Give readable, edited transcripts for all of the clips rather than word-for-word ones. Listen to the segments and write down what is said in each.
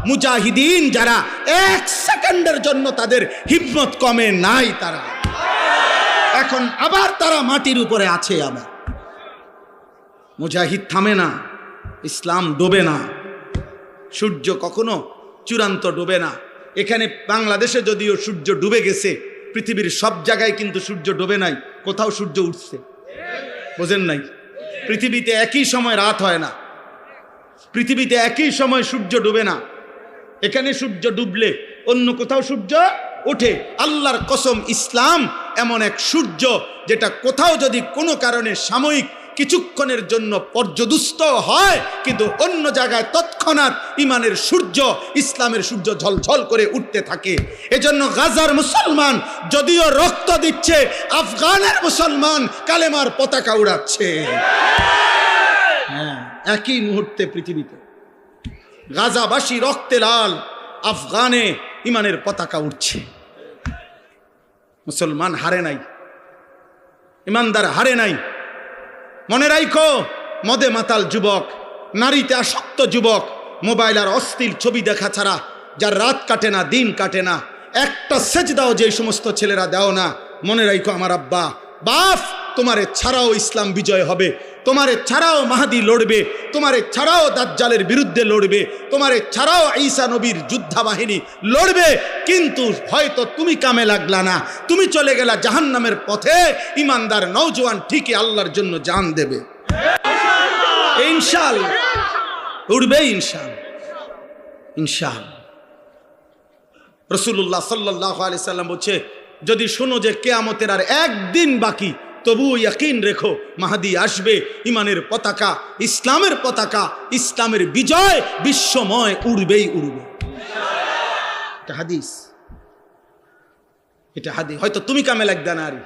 মুজাহিদিন যারা, এক সেকেন্ডের জন্য তাদের হিম্মত কমে নাই। তারা এখন আবার তারা মাটির উপরে আছে। আবার মুজাহিদ থামে না, ইসলাম ডোবে না, সূর্য কখনো চূড়ান্ত ডোবে না। এখানে বাংলাদেশে যদিও সূর্য ডুবে গেছে, পৃথিবীর সব জায়গায় কিন্তু সূর্য ডোবে নাই, কোথাও সূর্য উঠছে। বোঝেন নাই? পৃথিবীতে একই সময় রাত হয় না, পৃথিবীতে একই সময় সূর্য ডুবে না। এখানে সূর্য ডুবলে অন্য কোথাও সূর্য ওঠে। আল্লাহর কসম, ইসলাম এমন এক সূর্য যেটা কোথাও যদি কোনো কারণে সাময়িক কিছুক্ষণের জন্য পর্যদুস্ত হয়, কিন্তু অন্য জায়গায় তৎক্ষণাৎ ইমানের সূর্য, ইসলামের সূর্য ঝলঝল করে উঠতে থাকে। এজন্য গাজার মুসলমান যদিও রক্ত দিচ্ছে, আফগানের মুসলমান কালেমার পতাকা উড়াচ্ছে। হ্যাঁ, একই মুহূর্তে পৃথিবীতে গাজাবাসী রক্তে লাল, আফগানে ইমানের পতাকা উঠছে। মুসলমান হারে নাই, ইমানদার হারে নাই। মনে রাখো, মদে মাতাল যুবক, নারীতে আসক্ত যুবক, মোবাইল আর অশ্লীল ছবি দেখা ছাড়া যার রাত কাটে না, দিন কাটে না, একটা সেজদাও যে সমস্ত ছেলেরা দাও না, মনে রাখো আমার আব্বা বাপ, তোমারে ছাড়াও ইসলাম বিজয় হবে, তোমারে ছাড়াও মাহাদি লড়বে, তোমারে ছাড়াও দাজ্জালের বিরুদ্ধে লড়বে, তোমারে ছাড়াও ঈসা নবীর যোদ্ধা বাহিনী লড়বে। কিন্তু হয়তো তুমি কামে লাগলা না, তুমি চলে গেলা জাহান্নামের পথে। ইমানদার নওজোয়ান ঠিকই আল্লাহর জন্য জান দেবে, ইনশাআল্লাহ উড়বে, ইনশাআল্লাহ ইনশাআল্লাহ। রাসূলুল্লাহ সাল্লাল্লাহু আলাইহি সাল্লাম বলছে, যদি শোনো যে কিয়ামতের আর একদিন বাকি, তবু ইয়াকিন রেখো মাহদি আসবে। ইমানের পতাকা, ইসলামের পতাকা, ইসলামের বিজয় বিশ্বময় উড়বেই উড়বে। এটা হাদিস, এটা হাদিস। হয়তো তুমি কামে লাগদা না, আরে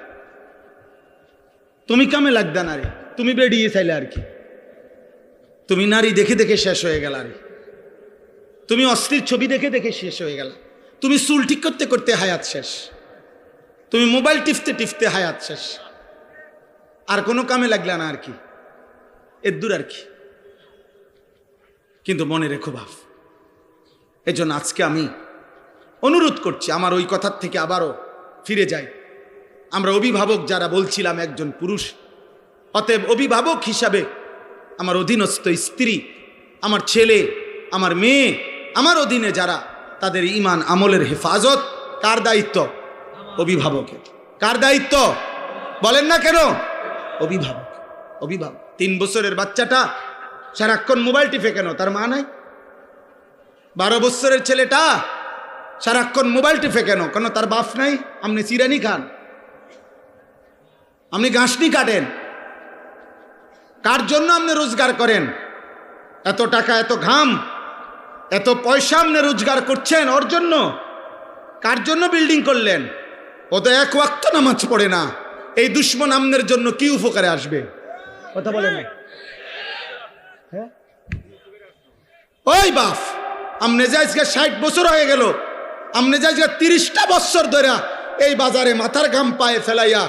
তুমি কামে লাগদা না, রে তুমি বেরিয়ে চাইলে আর কি, তুমি নারী দেখে দেখে শেষ হয়ে গেল, আরে তুমি অশ্লীল ছবি দেখে দেখে শেষ হয়ে গেল, তুমি চুল ঠিক করতে করতে হায়াত শেষ, তুমি মোবাইল টিপতে টিপতে হায়াত শেষ, আর কোনো কামে লাগলা না আর কি, এর দূর আর কি। কিন্তু মনে রেখো বাপ, এজন্য আজকে আমি অনুরোধ করছি, আমার ওই কথার থেকে আবারও ফিরে যাই। আমরা অভিভাবক যারা বলছিলাম, একজন পুরুষ, অতএব অভিভাবক হিসাবে আমার অধীনস্থ স্ত্রী, আমার ছেলে, আমার মেয়ে, আমার অধীনে যারা, তাদের ঈমান আমলের হেফাজত কার দায়িত্ব? অভিভাবকের। কার দায়িত্ব বলেন না কেন? অভিভাবক। অভিভাবক। 3 বছরের বাচ্চাটা সারাক্ষণ মোবাইল টিপে কেন? তার মা নাই? 12 বছরের ছেলেটা সারাক্ষণ মোবাইল টিপে কেন? কেন তার বাপ নাই? আপনি চিরানি খান, আপনি ঘাসনি কাটেন, কার জন্য আপনি রোজগার করেন? এত টাকা, এত ঘাম, এত পয়সা আপনি রোজগার করছেন ওর জন্য? কার জন্য বিল্ডিং করলেন? ও তো এক ওয়াক্ত নামাজ পড়ে না। এই দুশ্মন আমনের জন্য কি উপকারে আসবে? কথা বলে না। হ্যাঁ, ওই বাপ, আমনে যে আজকে 60 বছর হয়ে গেল, আমনে যে আজকে 30টা বছর ধরে এই বাজারে মাথার ঘাম পায়ে ফেলাইয়া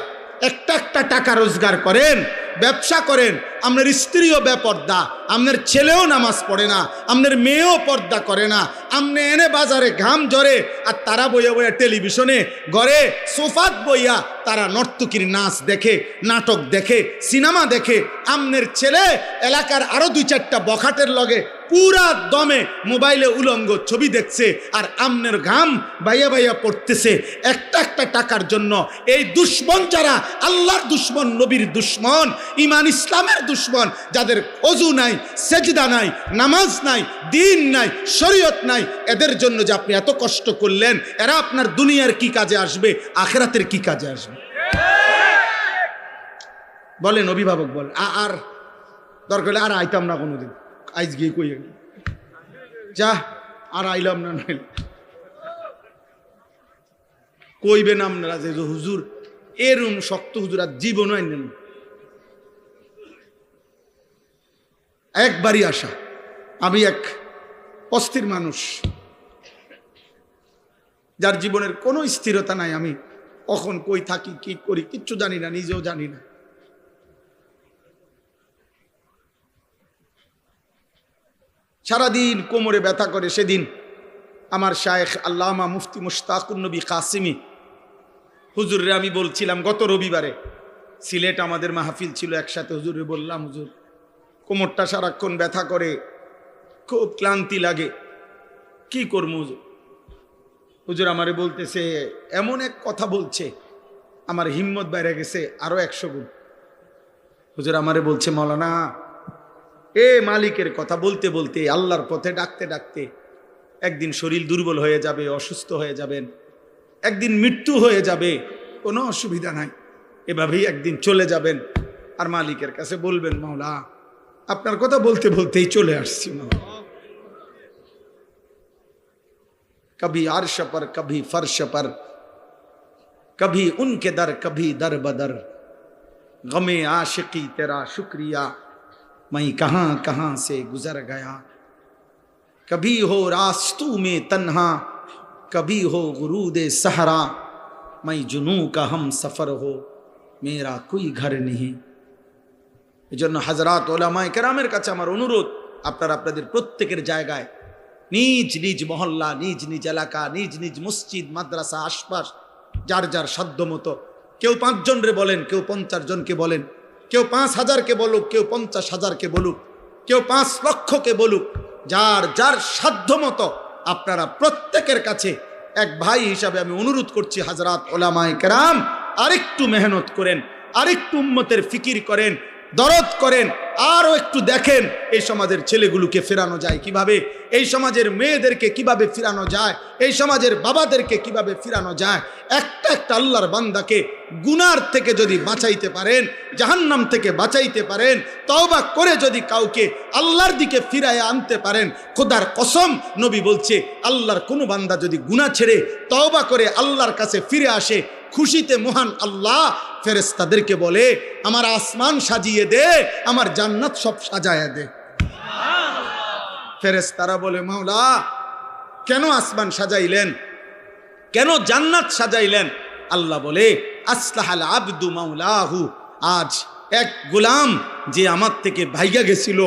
একটা একটা টাকা রোজগার করেন, ব্যবসা করেন। আপনার স্ত্রীও বেপর্দা, আপনার ছেলেও নামাজ পড়ে না, আপনার মেয়েও পর্দা করে না। আপনি এনে বাজারে ঘাম ঝরে, আর তারা বইয়া বইয়া টেলিভিশনে ঘরে সোফাত বইয়া তারা নর্তকীর নাচ দেখে, নাটক দেখে, সিনেমা দেখে। আপনার ছেলে এলাকার আরো 2-4টা বখাটের লগে পুরা দমে মোবাইলে উলঙ্গ ছবি দেখছে, আর আমনের ঘাম বাইয়া বাইয়া পড়তেছে একটা একটা টাকার জন্য। এই দুশ্মন যারা, আল্লাহর দুশ্মন, নবীর দুশ্মন, ইমান ইসলামের দুশ্মন, যাদের ওযু নাই, সেজদা নাই, নামাজ নাই, দিন নাই, শরীয়ত নাই, এদের জন্য যে আপনি এত কষ্ট করলেন, এরা আপনার দুনিয়ার কি কাজে আসবে, আখিরাতের কি কাজে আসবে? বলেন অভিভাবক, বলেন। আর দরকার হলে আর আইতাম না কোনোদিন, আইজ গিয়ে কই যা, আর আইলাম না। নাইলে কইবেন আপনারা যে হুজুর এরম শক্ত হুজুর আর জীবনও আইনেন। একবারই আসা, আমি এক অস্থির মানুষ, যার জীবনের কোনো স্থিরতা নাই। আমি কখন কই থাকি, কি করি কিচ্ছু জানি না, নিজেও জানি না। সারাদিন কোমরে ব্যথা করে। সেদিন আমার শায়েখ আল্লামা মুফতি মুশতাকুন নবী কাসিমি হুজুরে আমি বলছিলাম গত রবিবারে সিলেট আমাদের মাহফিল ছিল, একসাথে হুজুরে বললাম, হুজুর কোমরটা সারাক্ষণ ব্যথা করে, খুব ক্লান্তি লাগে, কি করবো হুজুর? হুজুর আমারে বলতেছে, এমন এক কথা বলছে আমার হিম্মত বাইরে গেছে আরো 100 গুণ। হুজুর আমারে বলছে, মাওলানা মালিকের কথা বলতে বলতে, আল্লাহর পথে ডাকতে ডাকতে একদিন শরীর দুর্বল হয়ে যাবে, অসুস্থ হয়ে যাবেন, একদিন মৃত্যু হয়ে যাবে, কোনো অসুবিধা নাই, এভাবেই একদিন চলে যাবেন, আর মালিকের কাছে বলবেন, মাওলা আপনার কথা বলতে বলতেই চলে আসছি মাওলা। कभी अर्श पर कभी फर्श पर, कभी उनके दर कभी दर बदर, गमे आशिकी तेरा शुक्रिया मैं कहां कहां से गुजर गया, कभी हो रास्तों में तन्हा कभी हो गुरूद सहरा, मैं जुनू का हम सफर हो मेरा कोई घर नहीं। এজন্য হযরত উলামায়ে কেরামের কাছে আমার অনুরোধ, আপনারা আপনাদের প্রত্যেকের জায়গায় নিজ নিজ মহল্লা, নিজ নিজ এলাকা, নিজ নিজ মসজিদ মাদ্রাসা আশপাশ যার যার সাধ্য মতো, কেউ 5 জনরে বলেন, কেউ 50 জনকে বলেন, কেউ 5000কে বলুক, কেউ 50,000কে বলুক, কেউ 5 লক্ষকে বলুক, যার যার সাধ্য মতো আপনারা প্রত্যেকের কাছে এক ভাই হিসাবে আমি অনুরোধ করছি, হযরত উলামায়ে কেরাম আরেকটু মেহনত করেন, আরেকটু উম্মতের ফিকির করেন, দরদ করেন, আরও একটু দেখেন এই সমাজের ছেলেগুলোকে ফেরানো যায় কিভাবে, এই সমাজের মেয়েদেরকে কিভাবে ফিরানো যায়, এই সমাজের বাবাদেরকে কিভাবে ফিরানো যায়। একটা একটা আল্লাহর বান্দাকে গুনার থেকে যদি বাঁচাইতে পারেন, জাহান্নাম থেকে বাঁচাইতে পারেন, তওবা করে যদি কাউকে আল্লাহর দিকে ফিরায় আনতে পারেন, খোদার কসম নবী বলছে, আল্লাহর কোনো বান্দা যদি গুনাহ ছেড়ে তওবা করে আল্লাহর কাছে ফিরে আসে, খুশিতে মহান আল্লাহ ফেরেশতাদেরকে বলে, আমার আসমান সাজিয়ে দে, আমার জান্নাত সব সাজায় দে। ফেরেশতারা বলে, মাওলা কেন আসমান সাজাইলেন, কেন জান্নাত সাজাইলেন? আল্লাহ বলে, আসলাহাল আবদু মাওলাহু, আজ এক গোলাম যে আমার থেকে ভাইগা গেছিল,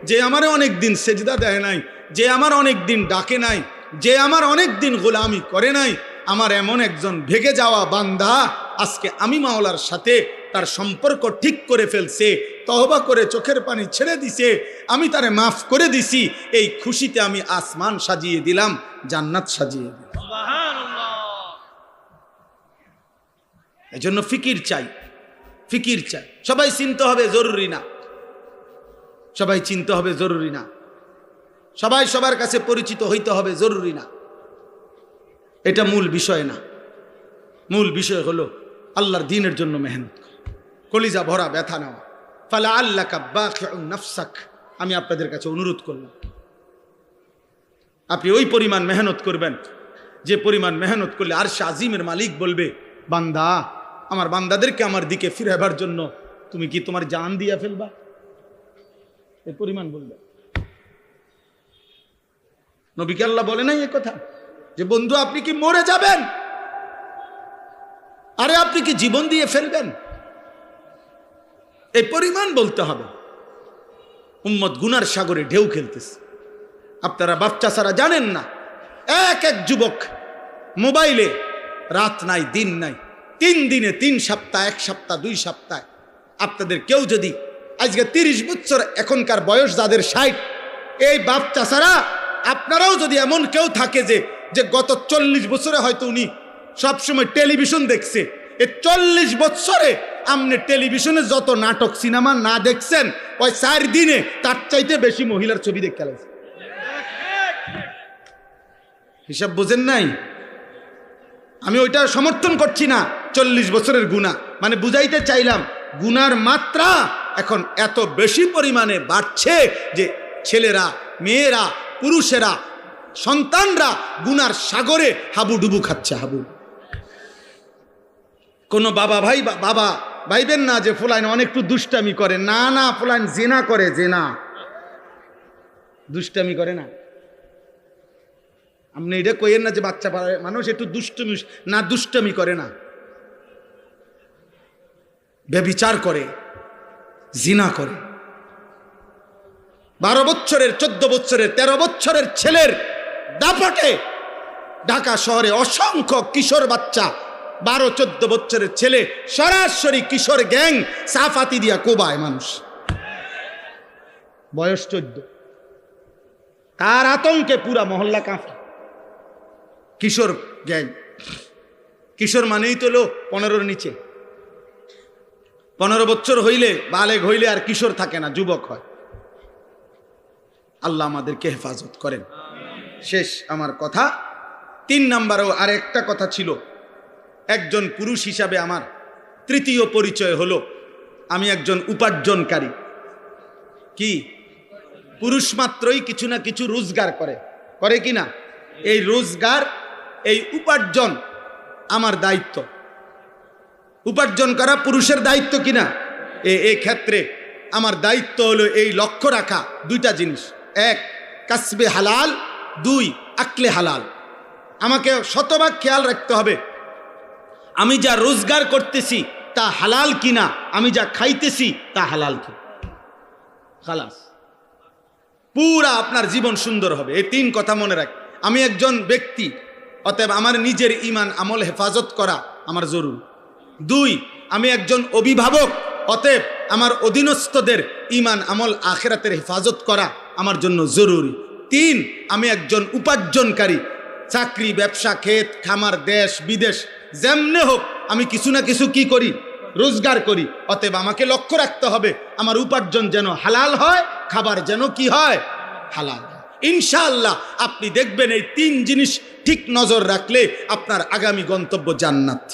যে আমারে অনেক দিন সেজদা দেয় নাই, যে আমার অনেক দিন ডাকে নাই, যে আমার অনেক দিন গোলামি করে নাই, আমার এমন একজন ভেগে যাওয়া বান্দা আজকে আমি মাওলার সাথে তার সম্পর্ক ঠিক করে ফেলছে, তওবা করে চোখের পানি ছেড়ে দিছে, আমি তারে মাফ করে দিছি, এই খুশিতে আমি আসমান সাজিয়ে দিলাম, জান্নাত সাজিয়ে দিলাম। এজন্য ফিকির চাই, ফিকির চাই। সবাই চিনতে হবে জরুরি না, সবাই চিনতে হবে জরুরি না, সবাই সবার কাছে পরিচিত হইতে হবে জরুরি না, এটা মূল বিষয় না। মূল বিষয় হলো আল্লাহর দ্বীনের জন্য মেহনত করা, কলিজা ভরা ব্যথা নেওয়া। ফালা আল্লাকা বাখিউন নাফসাক, আমি আপনাদের কাছে অনুরোধ করলাম, আপনি ওই পরিমাণ মেহনত করবেন যে পরিমাণ মেহনত করলে আরশে আজিমের মালিক বলবে, বান্দা আমার বান্দাদেরকে আমার দিকে ফিরাবার জন্য তুমি কি তোমার জান দিয়া ফেলবা, এই পরিমাণ বলবে। নবীকে আল্লাহ বলে নাই এ কথা যে বন্ধু আপনি কি মরে যাবেন, আরে আপনি কি জীবন দিয়ে ফেলবেন, এই পরিমাণ বলতে হবে। উম্মত গুনার সাগরে ঢেউ খেলতেছে, আপনারা বাচ্চা ছাড়া জানেন না, এক এক যুবক মোবাইলে রাত নাই দিন নাই, 3 দিনে 3 সপ্তাহ, 1 সপ্তাহ 2 সপ্তাহ। আপনাদের কেউ যদি আজকে 30 বছর এখনকার বয়স যাদের 60, এই বাচ্চা ছাড়া আপনারাও যদি এমন কেউ থাকে যে গত 40 বছরে হয়তো উনি সবসময় টেলিভিশন দেখছে, এই 40 বছরে আপনি টেলিভিশনে যত নাটক সিনেমা না দেখছেন, ওই 4 দিনে তার চাইতে বেশি মহিলার ছবি দেখতে লাগছে। হিসাব বোঝেন নাই? আমি ওইটা সমর্থন করছি না, 40 বছরের গুনাহ, মানে বুঝাইতে চাইলাম গুনার মাত্রা এখন এত বেশি পরিমাণে বাড়ছে যে ছেলেরা, মেয়েরা, পুরুষেরা, সন্তানরা গুনার সাগরে হাবুডুবু খাচ্ছে, হাবু। কোনো বাবা ভাইবেন না যে ফুলাইন অনেক একটু দুষ্টামি করে, না না, ফুলাইন জেনা করে, জেনা, দুষ্টামি করে না। আপনি এটা কইেন না যে বাচ্চা মানুষ একটু দুষ্টমি, না, দুষ্টামি করে না, ব্যভিচার করে, জিনা করে। 12 বছরের, 14 বছরের, 13 বছরের ছেলের দাপটে ঢাকা শহরে অসংখ্য কিশোর বাচ্চা 12-14 বছরের ছেলে সরাসরি কিশোর গ্যাং সাফাতি দিয়া কোবায় মানুষ, বয়স 14। তার আতঙ্কে পুরা মহল্লা কাঁপে। কিশোর গ্যাং, কিশোর মানেই তো লোক 15-র নিচে। 15 বছর হইলে, বালেগ হইলে আর কিশোর থাকে না, যুবক হয়। আল্লাহ আমাদেরকে হেফাজত করেন। শেষ আমার কথা। 3 নম্বরেও আরেকটা কথা ছিল। একজন পুরুষ হিসাবে আমার তৃতীয় পরিচয় হলো আমি একজন উপার্জনকারী। কি? পুরুষ মাত্রই কিছু না কিছু রোজগার করে কি না? এই রোজগার, এই উপার্জন আমার দায়িত্ব। উপার্জন করা পুরুষের দায়িত্ব কিনা? এই ক্ষেত্রে আমার দায়িত্ব হলো এই লক্ষ্য রাখা 2টা জিনিস। 1 কাসবে হালাল, 2 আকলে হালাল। আমাকে শতভাগ খেয়াল রাখতে হবে আমি যা রোজগার করতেছি তা হালাল কিনা, আমি যা খাইতেছি তা হালাল কি। খালাস, পুরা আপনার জীবন সুন্দর হবে। এই 3 কথা মনে রাখ। আমি একজন ব্যক্তি, অতএব আমার নিজের ঈমান আমল হেফাজত করা আমার জরুরি। 2 আমি একজন অভিভাবক, অতএব আমার অধীনস্থদের ঈমান আমল আখিরাতের হেফাজত করা আমার জন্য জরুরি। 3 আমি একজন উপার্জনকারী, চাকরি, ব্যবসা, ক্ষেত, খামার, দেশ বিদেশ যেমনে হোক আমি কিছু না কিছু কি করি? রোজগার করি। অতএব আমাকে লক্ষ্য রাখতে হবে আমার উপার্জন যেন হালাল হয়, খাবার যেন কি হয়? হালাল। ইনশাআল্লাহ আপনি দেখবেন এই 3 জিনিস ঠিক নজর রাখলে আপনার আগামী গন্তব্য জান্নাত।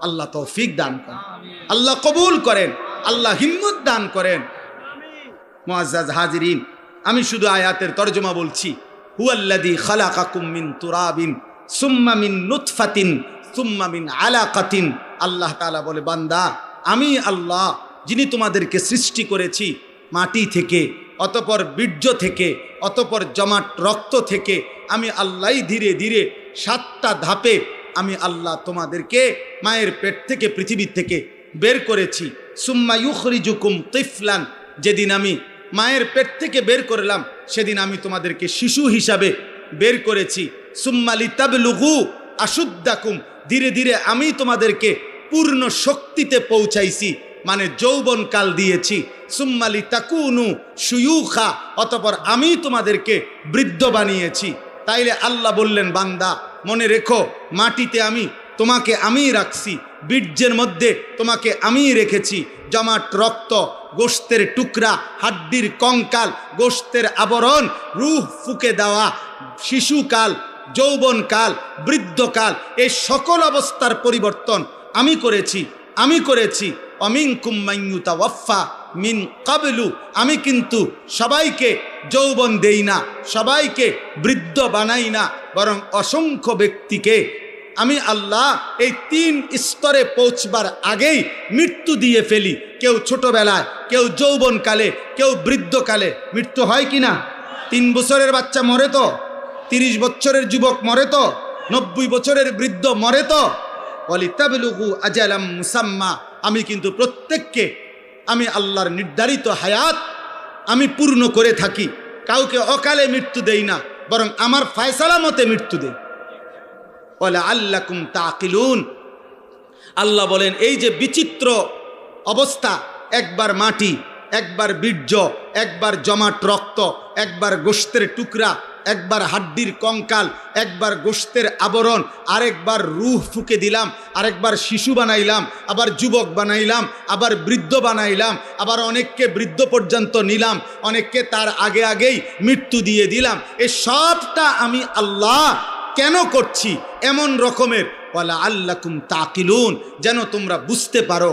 আল্লাহ তৌফিক দান করেন, আল্লাহ কবুল করেন, আল্লাহ হিম্মত দান করেন। মুআজ্জাজ হাজিরিন, আমি শুধু আয়াতের তরজমা বলছি। হুয়াল্লাযী খালাকাকুম মিন তুরাবিন সুম্মা মিন নুতফাতিন সুম্মা মিন আলাকাতিন। আল্লাহ তাআলা বলে, বান্দা আমি আল্লাহ যিনি তোমাদেরকে সৃষ্টি করেছি মাটি থেকে, অতঃপর বীর্য থেকে, অতঃপর জমাট রক্ত থেকে। আমি আল্লাহই ধীরে ধীরে 7টা ধাপে আমি আল্লাহ তোমাদেরকে মায়ের পেট থেকে, পৃথিবী থেকে বের করেছি। সুম্মা ইউখরিজুকুম তিফলান, যেদিন আমি মায়ের পেট থেকে বের করলাম সেদিন আমি তোমাদেরকে শিশু হিসাবে বের করেছি। সুম্মা লিতাবলুগু আশুদ্দাকুম, ধীরে ধীরে আমি তোমাদেরকে পূর্ণ শক্তিতে পৌঁছাইছি, মানে যৌবন কাল দিয়েছি। সুম্মা লিতাকুনু শুয়ুখা, অতঃপর আমি তোমাদেরকে বৃদ্ধ বানিয়েছি। তাইলে আল্লাহ বললেন, বান্দা মনে রেখো, মাটিতে আমি তোমাকে আমিই রাখছি, বীর্যের মধ্যে তোমাকে আমিই রেখেছি। জমাট রক্ত, গোশতের টুকরা, হাড্ডির কঙ্কাল, গোশতের আবরণ, রূহ ফুঁকে দেওয়া, শিশুকাল, যৌবনকাল, বৃদ্ধকাল, এই সকল অবস্থার পরিবর্তন আমি করেছি। অমিনকুম মান ইউতাওয়াফা মিন ক্বাবলু, আমি কিন্তু সবাইকে যৌবন দেই না, সবাইকে বৃদ্ধ বানাই না, বরং অসংখ্য ব্যক্তিকে আমি আল্লাহ এই 3 স্তরে পৌঁছবার আগেই মৃত্যু দিয়ে ফেলি। কেউ ছোটবেলায়, কেউ যৌবনকালে, কেউ বৃদ্ধকালে। মৃত্যু হয় কি না? 3 বছরের বাচ্চা মরে তো, 30 বছরের যুবক মরে তো, 90 বছরের বৃদ্ধ মরে তো। ওয়ালিতাবলুগু আজালাম মুসাম্মা, আমি কিন্তু প্রত্যেককে আমি আল্লাহর নির্ধারিত হায়াত আমি পূর্ণ করে থাকি। কাউকে অকালে মৃত্যু দেই না, বরং আমার ফয়সালা মতে মৃত্যু দেই। ওয়ালা আল্লাকুম তাকিলুন, আল্লাহ বলেন এই যে বিচিত্র অবস্থা, একবার মাটি, একবার বীর্য, একবার জমাট রক্ত, একবার গোশতের টুকরা, একবার হাড্ডির কঙ্কাল, একবার গোশতের আবরণ, আরেকবার রূহ ফুঁকে দিলাম, আরেকবার শিশু বানাইলাম, আবার যুবক বানাইলাম, আবার বৃদ্ধ বানাইলাম, আবার অনেককে বৃদ্ধ পর্যন্ত নিলাম, অনেককে তার আগেই মৃত্যু দিয়ে দিলাম। এই সবটা আমি আল্লাহ কেন করছি? এমন রকমের ওয়ালা আল্লাকুম তাকিলুন, যেন তোমরা বুঝতে পারো।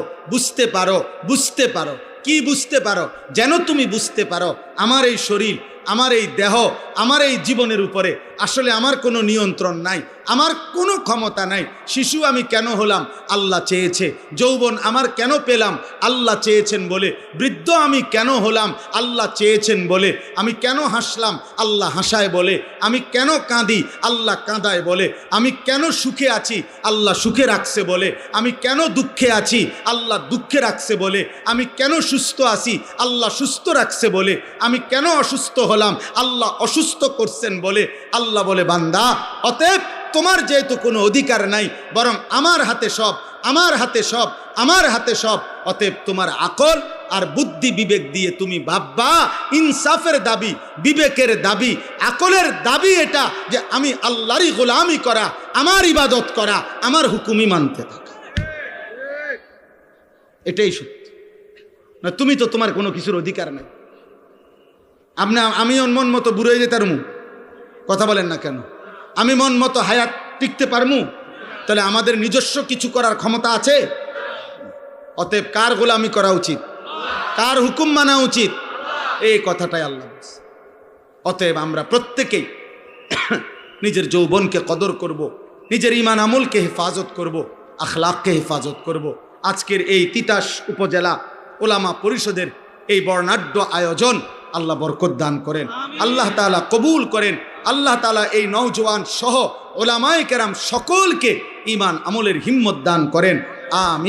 কি বুঝতে পারো? যেন তুমি বুঝতে পারো আমার এই শরীর, আমার এই দেহ, আমার এই জীবনের উপরে আসলে আমার কোনো নিয়ন্ত্রণ নাই, আমার কোনো ক্ষমতা নাই। শিশু আমি কেন হলাম? আল্লাহ চেয়েছে। যৌবন আমার কেন পেলাম? আল্লাহ চেয়েছেন বলে। বৃদ্ধ আমি কেন হলাম? আল্লাহ চেয়েছেন বলে। আমি কেন হাসলাম? আল্লাহ হাসায় বলে। আমি কেন কাঁদি? আল্লাহ কাঁদায় বলে। আমি কেন সুখে আছি? আল্লাহ সুখে রাখছে বলে। আমি কেন দুঃখে আছি? আল্লাহ দুঃখে রাখছে বলে। আমি কেন সুস্থ আছি? আল্লাহ সুস্থ রাখছে বলে। আমি কেন অসুস্থ হলাম? আল্লাহ অসুস্থ করছেন বলে। আল্লাহ আল্লাহ বলে বান্দা অতএব তোমার যেহেতু কোনো অধিকার নাই, বরং আমার হাতে সব, আমার হাতে সব, আমার হাতে সব, অতএব তোমার আকল আর বুদ্ধি বিবেক দিয়ে তুমি ভাববা। ইনসাফের দাবি, বিবেকের দাবি, আকলের দাবি এটা যে আমি আল্লাহরই গোলামি করা, আমার ইবাদত করা, আমার হুকুমই মানতে থাকা, এটাই সত্য। না তুমি তো তোমার কোনো কিছুর অধিকার নাই। আমি মন মতো বুড়ো হয়ে যেতে পারমু, কথা বলেন না কেন? আমি মন মতো হায়াত টিকতে পারমু? তাহলে আমাদের নিজস্ব কিছু করার ক্ষমতা আছে? অতএব কার গোলামি করা উচিত? কার হুকুম মানা উচিত? এই কথাটাই আল্লাহ বলছে। অতএব আমরা প্রত্যেকেই নিজের যৌবনকে কদর করব, নিজের ঈমান আমলকে হেফাজত করব, আখলাককে হেফাজত করব। আজকের এই তিতাস উপজেলা ওলামা পরিষদের এই বর্ণাঢ্য আয়োজন আল্লাহ বরকত দান করেন, আল্লাহ তাআলা কবুল করেন। আল্লাহ তাআলা এই নওজোয়ান সহ ওলামায়ে কেরাম সকলকে ঈমান আমলের হিম্মত দান করেন। আমিন।